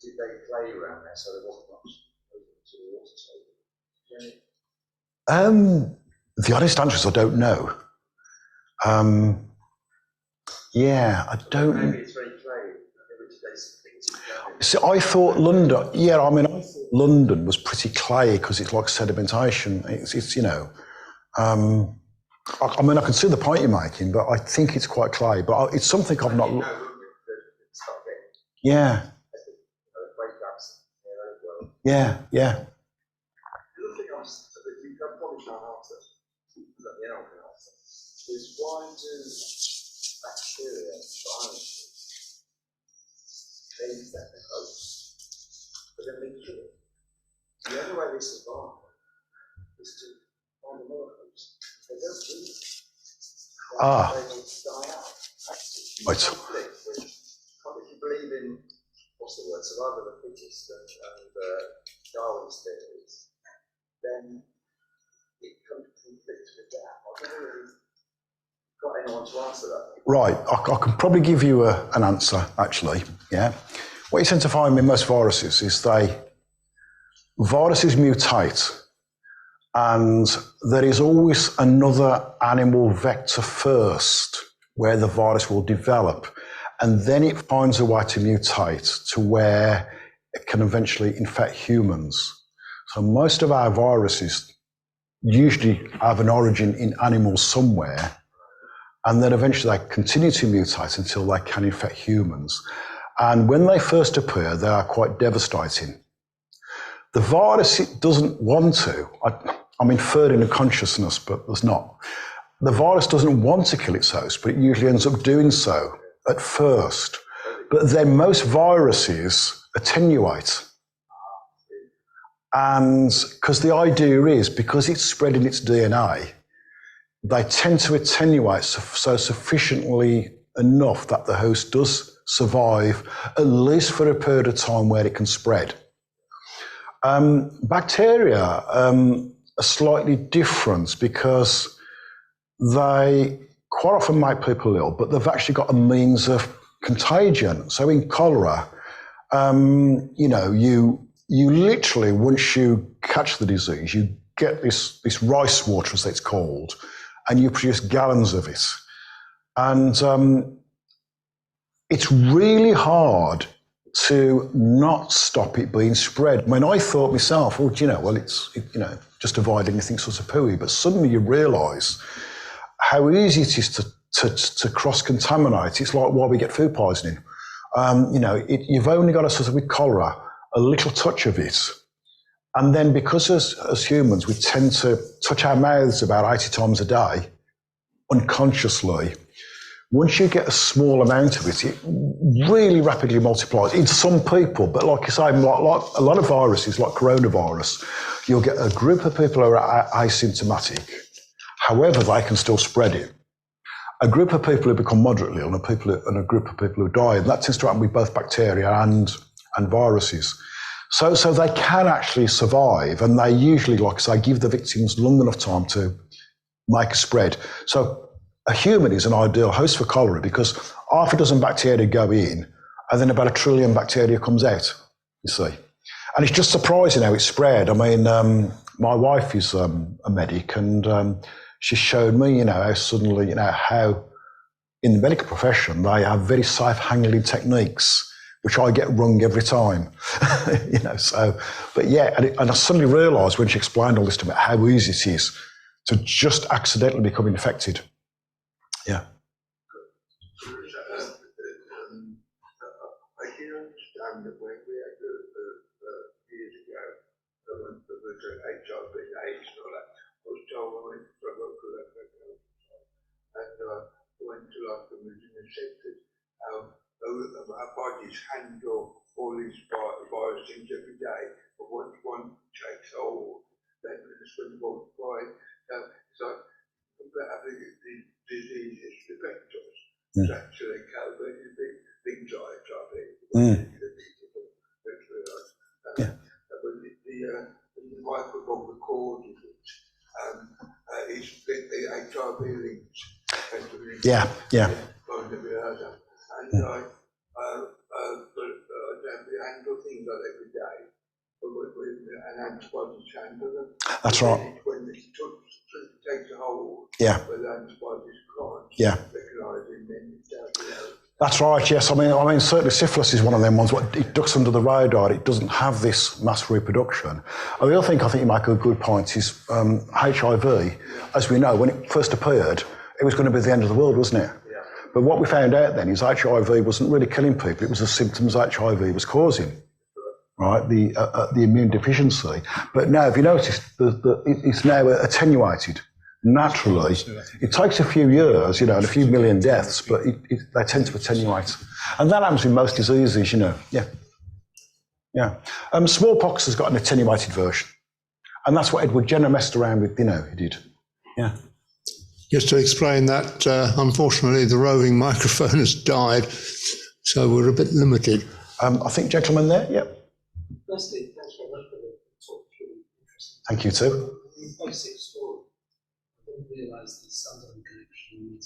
Did they play around there so there wasn't much to the water? The honest answer is I don't know. Yeah, I don't. Maybe it's very clayey. See, I thought London. Yeah, I mean, I thought London was pretty clayey because it's like sedimentation. It's I mean, I can see the point you're making, but I think it's quite clay. But it's something I've not. Yeah. Yeah, yeah. The other thing you probably can't answer, is why do bacteria, viruses, leave that the host, but then they kill it? The only way they survive is to find another host. They don't do it. They will die out. Right. If you believe in, what's the word, survival of the fittest and Darwin's theories, then it comes to conflict with that. I don't know if you've got anyone to answer that. Right, I can probably give you an answer, actually, yeah. What you tend to find in most viruses is viruses mutate, and there is always another animal vector first where the virus will develop. and then it finds a way to mutate to where it can eventually infect humans. So most of our viruses usually have an origin in animals somewhere, and then eventually they continue to mutate until they can infect humans. And when they first appear, they are quite devastating. The virus, it doesn't want to. I'm inferring a consciousness, but there's not. The virus doesn't want to kill its host, but it usually ends up doing so at first. But then most viruses attenuate. And because the idea is, because it's spreading its DNA, they tend to attenuate so sufficiently enough that the host does survive, at least for a period of time where it can spread. Bacteria are slightly different because they quite often make people ill, but they've actually got a means of contagion. So in cholera, you literally, once you catch the disease, you get this rice water, as it's called, and you produce gallons of it. And it's really hard to not stop it being spread. I mean, I thought myself, it's just avoid anything sort of pooey, but suddenly you realise how easy it is to cross-contaminate. It's like why we get food poisoning. You've only got with cholera, a little touch of it. And then because as humans, we tend to touch our mouths about 80 times a day, unconsciously. Once you get a small amount of it, it really rapidly multiplies in some people. But like you say, like a lot of viruses, like coronavirus, you'll get a group of people who are asymptomatic. However, they can still spread it. A group of people who become moderately ill and a group of people who die. And that tends to happen with both bacteria and viruses. So they can actually survive, and they usually, like I say, give the victims long enough time to make a spread. So a human is an ideal host for cholera because half a dozen bacteria go in, and then about 1 trillion bacteria comes out, you see. And it's just surprising how it's spread. I mean, my wife is a medic, and she showed me, how suddenly, how in the medical profession, they have very safe handling techniques, which I get wrong every time, but yeah, and I suddenly realised when she explained all this to me how easy it is to just accidentally become infected. Yeah. I can understand that when we had years ago, when there was HIV and AIDS and all that, I was told I went to a local and went to like the meeting and said that our bodies handle all these virus things every day, but once one takes hold, then it's going to multiply. It's like having the diseases affect us. It's actually COVID, things like HIV. Yeah. But the microphone recorded it. It's the HIV linked. Yeah. And I handle things like every day, but an antibodies handle them. That's right. When it takes a hold, yeah. but the antibodies can't recognise it, then it's out. That's right, yes. I mean, certainly syphilis is one of them ones. It ducks under the radar. It doesn't have this mass reproduction. And the other thing I think you make a good point is HIV, as we know, when it first appeared, it was going to be the end of the world, wasn't it? Yeah. But what we found out then is HIV wasn't really killing people. It was the symptoms HIV was causing, right? The immune deficiency. But now, if you notice, it's now attenuated. Naturally, it takes a few years, and a few million deaths, but they tend to attenuate. And that happens with most diseases, Yeah. Smallpox has got an attenuated version. And that's what Edward Jenner messed around with, he did. Yeah. Just to explain that, unfortunately, the roving microphone has died, so we're a bit limited. I think gentleman there, yep. Firstly, thanks very much for the talk. It's really interesting. Thank you too. The basic story. I didn't realise the Sunderland connection with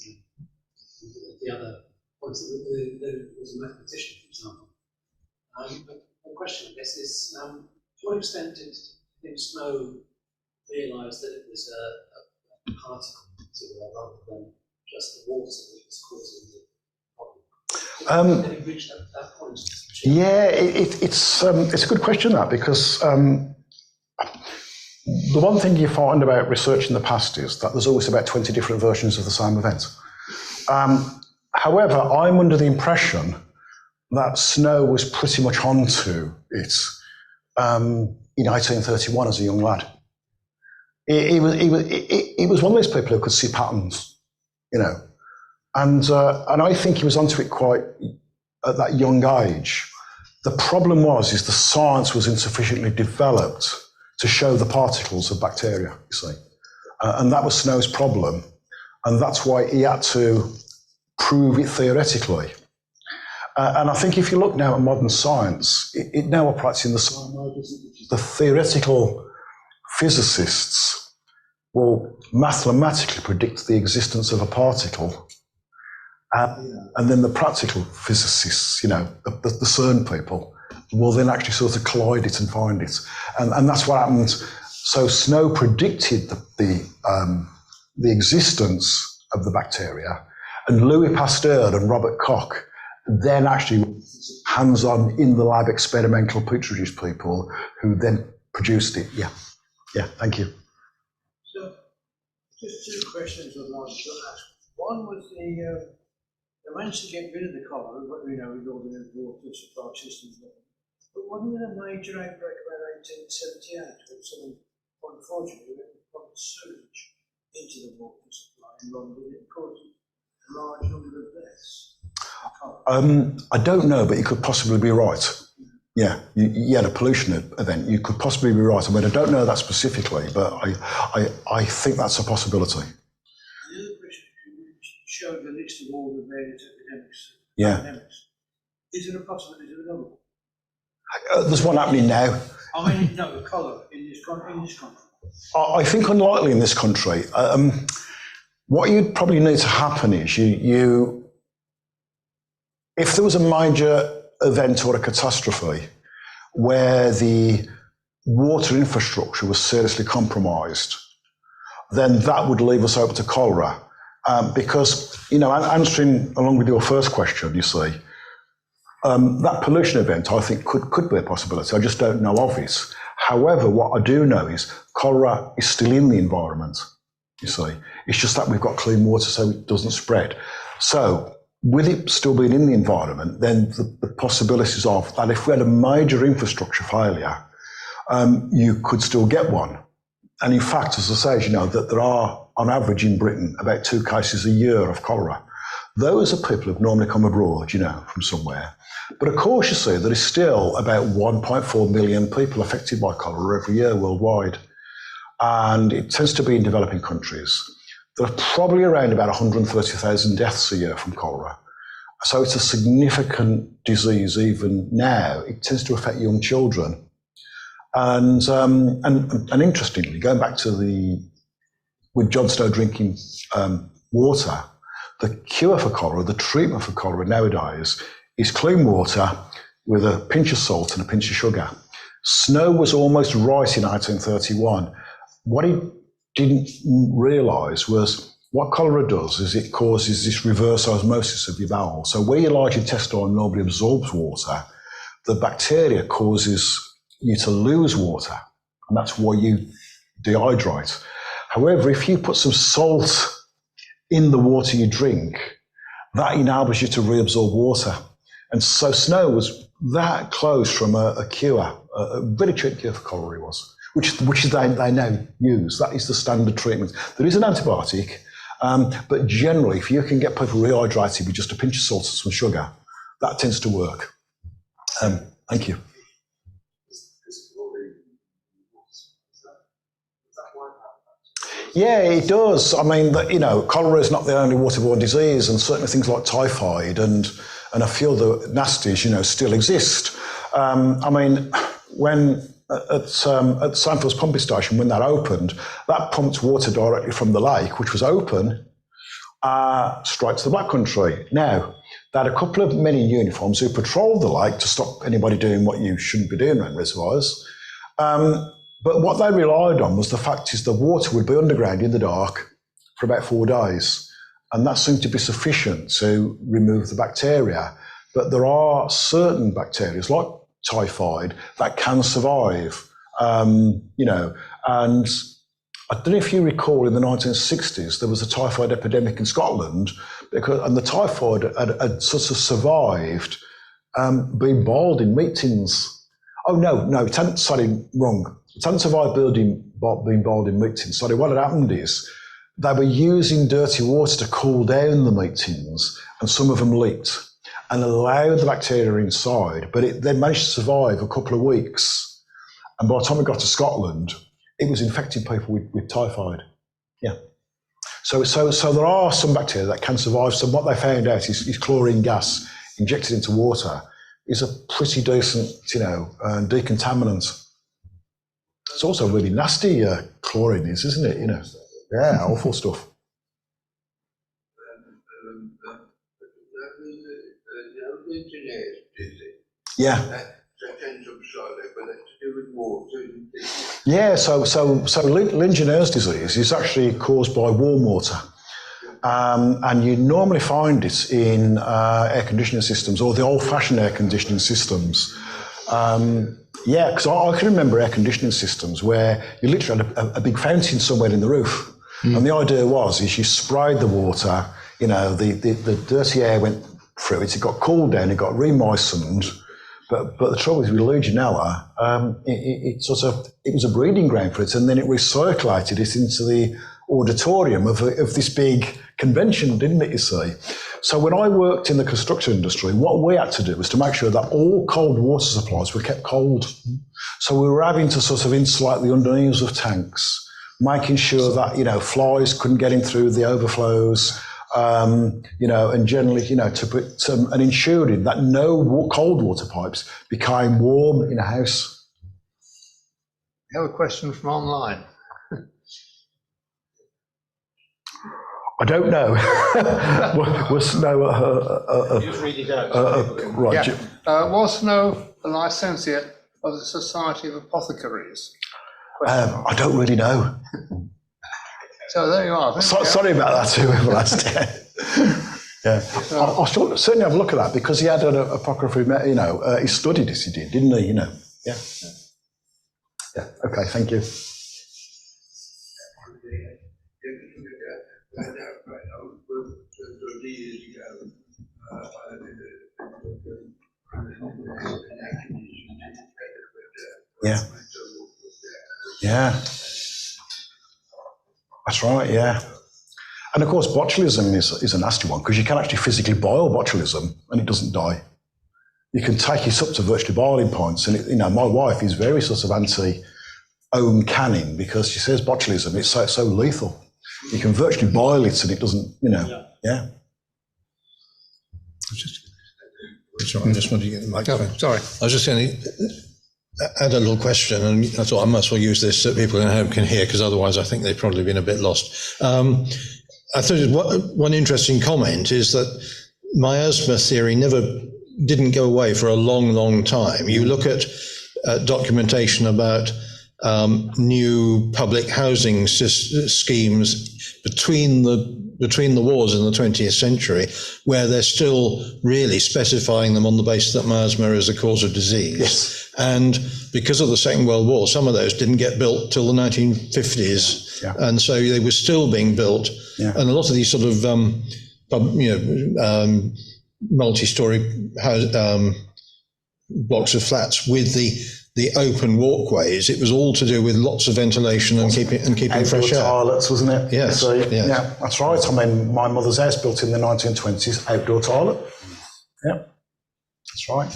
the other points. There was a mathematician, for example. But the question, I guess, is to what extent did Snow realise that it was a particle rather than just the water that was causing the problem? Did it reach that point? Yeah, it's a good question, that, because the one thing you find about research in the past is that there's always about 20 different versions of the same event. However, I'm under the impression that Snow was pretty much onto it in 1831 as a young lad. He was one of those people who could see patterns, you know, and I think he was onto it quite at that young age. The problem is the science was insufficiently developed to show the particles of bacteria, you see. And that was Snow's problem. And that's why he had to prove it theoretically. And I think if you look now at modern science, it now operates in the same way, doesn't it? The theoretical physicists will mathematically predict the existence of a particle. And then the practical physicists, you know, the CERN people, will then actually sort of collide it and find it. And that's what happened. So Snow predicted the existence of the bacteria, and Louis Pasteur and Robert Koch then actually hands-on in the lab experimental petri dish people who then produced it. Yeah, thank you. So, just two questions I'd like to ask. One was they managed to get rid of the cholera, but you know, with all the water supply systems. But wasn't there a major outbreak around 1878 when someone, unfortunately, put sewage into the water supply in London? It caused a large number of deaths. I don't know, but you could possibly be right. Yeah, you had a pollution event. You could possibly be right. I mean, I don't know that specifically, but I think that's a possibility. The other question, you showed the list of all the various epidemics. Yeah. Is there a possibility of another one? There's one happening now. I mean, no, cholera in this country. I think unlikely in this country. What you'd probably need to happen is if there was a major event or a catastrophe where the water infrastructure was seriously compromised, then that would leave us open to cholera. Because, you know, answering along with your first question, you see, that pollution event, I think, could be a possibility. I just don't know of it. However, what I do know is cholera is still in the environment, you see. It's just that we've got clean water so it doesn't spread. So, with it still being in the environment, then the possibilities of that if we had a major infrastructure failure, you could still get one. And in fact, as I say, as you know, that there are, on average in Britain, about 2 cases a year of cholera. Those are people who normally come abroad, you know, from somewhere. But of course, you see, there is still about 1.4 million people affected by cholera every year worldwide. And it tends to be in developing countries. There are probably around about 130,000 deaths a year from cholera. So it's a significant disease even now. It tends to affect young children. And interestingly, going back to with John Snow drinking water, the cure for cholera, the treatment for cholera nowadays is clean water with a pinch of salt and a pinch of sugar. Snow was almost right in 1831. What he didn't realise was what cholera does is it causes this reverse osmosis of your bowels. So where your large intestine normally absorbs water, the bacteria causes you to lose water, and that's why you dehydrate. However, if you put some salt in the water you drink, that enables you to reabsorb water. And so Snow was that close from a cure, a very cheap cure for cholera was, which they now use. That is the standard treatment. There is an antibiotic, but generally, if you can get people rehydrated with just a pinch of salt and some sugar, that tends to work. Thank you. Yeah, it does. I mean, you know, cholera is not the only waterborne disease, and certainly things like typhoid and a few other nasties, you know, still exist. I mean, when at Sandfields pumping station, when that opened, that pumped water directly from the lake, which was open, straight to the Black Country. Now, they had a couple of men in uniforms who patrolled the lake to stop anybody doing what you shouldn't be doing around reservoirs. But what they relied on was the fact is the water would be underground in the dark for about 4 days. And that seemed to be sufficient to remove the bacteria. But there are certain bacteria, like typhoid, that can survive. And I don't know if you recall in the 1960s, there was a typhoid epidemic in Scotland, and the typhoid had sort of survived being boiled in meat tins. Oh, no, it hadn't, sorry, wrong. It hadn't survived being boiled in meat tins. Sorry, what had happened is they were using dirty water to cool down the meat tins, and some of them leaked and allowed the bacteria inside, but they managed to survive a couple of weeks. And by the time we got to Scotland, it was infecting people with typhoid. Yeah. So there are some bacteria that can survive. So what they found out is chlorine gas injected into water is a pretty decent, decontaminant. It's also really nasty, chlorine is, isn't it? Yeah, awful stuff. Yeah. Yeah, so Legionnaires' disease is actually caused by warm water. And you normally find it in air conditioning systems, or the old-fashioned air conditioning systems. Because I can remember air conditioning systems where you literally had a big fountain somewhere in the roof. And the idea is you sprayed the water, the dirty air went through it, it got cooled down, it got re-moistened. But the trouble is with Legionella, it was a breeding ground for it, and then it recirculated it into the auditorium of this big convention, didn't it, you see? So when I worked in the construction industry, what we had to do was to make sure that all cold water supplies were kept cold. So we were having to sort of insulate the underneaths of tanks, making sure that, flies couldn't get in through the overflows, and generally, to put and ensuring that no cold water pipes became warm in a house. We have a question from online. I don't know. Just read it out. Right. Yeah. Was Snow a licentiate of the Society of Apothecaries? I don't really know. So there you are. Sorry about that to whoever asked it. Yeah, I should certainly have a look at that because he had an apocryphal, he studied this, he did, didn't he? Yeah. Okay, thank you. Yeah. That's right, yeah. And of course, botulism is a nasty one because you can actually physically boil botulism and it doesn't die. You can take it up to virtually boiling points. And, my wife is very sort of anti-own canning because she says botulism, it's so lethal. You can virtually boil it and it doesn't, yeah. Sorry, I just wanted to get the microphone. Oh, sorry. I was just going to add a little question, and I thought I might as well use this so people at home can hear, because otherwise I think they've probably been a bit lost. I thought one interesting comment is that miasma theory didn't go away for a long, long time. You look at documentation about new public housing schemes between the wars in the 20th century, where they're still really specifying them on the basis that miasma is a cause of disease. Yes. And because of the Second World War, some of those didn't get built till the 1950s. Yeah. And so they were still being built. Yeah. And a lot of these sort of, multi-story blocks of flats with the open walkways, it was all to do with lots of ventilation and keeping fresh air. Toilets, wasn't it? Yes, So, yes. Yeah, that's right. I mean, my mother's house built in the 1920s, outdoor toilet. Yeah, that's right.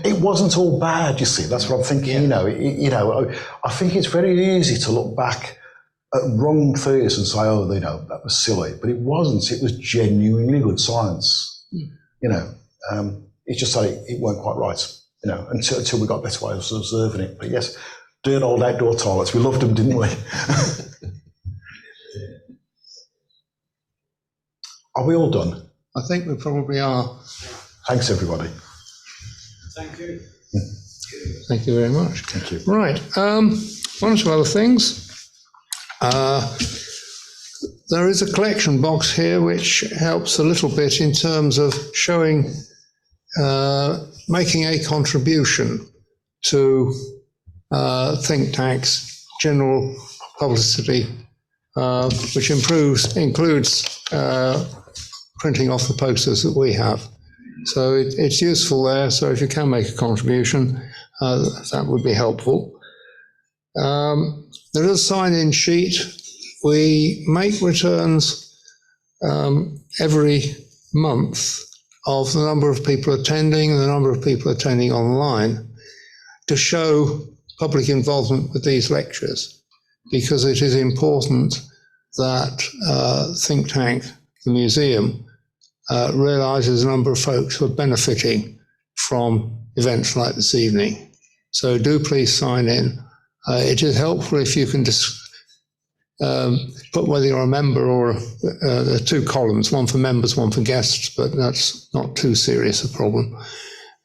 It wasn't all bad, you see. That's what I'm thinking. I think it's very easy to look back at wrong theories and say, that was silly. But it wasn't. It was genuinely good science. It's just that it weren't quite right. Until we got better ways of observing it. But yes, doing old outdoor toilets, we loved them, didn't we? Are we all done? I think we probably are. Thanks, everybody. Thank you. Thank you very much. Thank you. Right, one or two other things. There is a collection box here which helps a little bit in terms of showing making a contribution to think tanks' general publicity, which includes printing off the posters that we have. So it's useful there. So if you can make a contribution, that would be helpful. There is a sign-in sheet. We make returns every month of the number of people attending and the number of people attending online to show public involvement with these lectures, because it is important that think tank, the museum, realises the number of folks who are benefiting from events like this evening. So do please sign in. It is helpful if you can just put whether you're a member or there are two columns, one for members, one for guests, but that's not too serious a problem.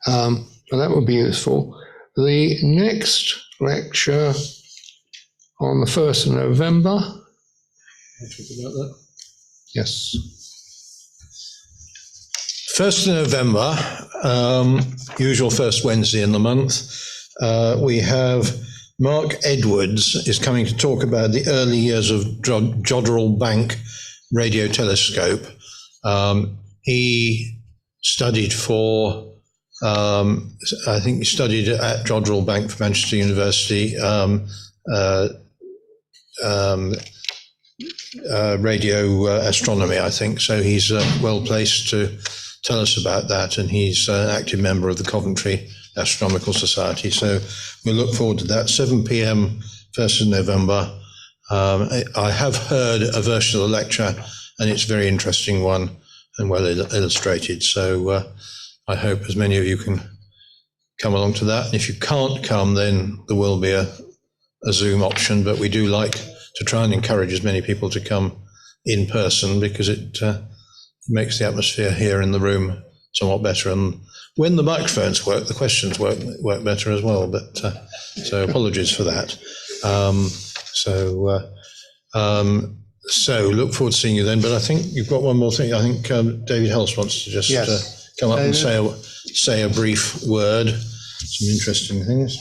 But that would be useful. The next lecture on the 1st of November. Yes. 1st of November, usual first Wednesday in the month, we have Mark Edwards is coming to talk about the early years of Jodrell Bank radio telescope. He studied I think he studied at Jodrell Bank for Manchester University, radio astronomy, I think. So he's well placed to tell us about that, and he's an active member of the Coventry Astronomical Society. So we look forward to that. 7 p.m, 1st of November. I have heard a version of the lecture, and it's a very interesting one and well illustrated. So I hope as many of you can come along to that. And if you can't come, then there will be a Zoom option, but we do like to try and encourage as many people to come in person, because it makes the atmosphere here in the room somewhat better. And when the microphones work, the questions work better as well. But so apologies for that. So look forward to seeing you then. But I think you've got one more thing. I think David Helst wants to just come up and say a brief word. Some interesting things.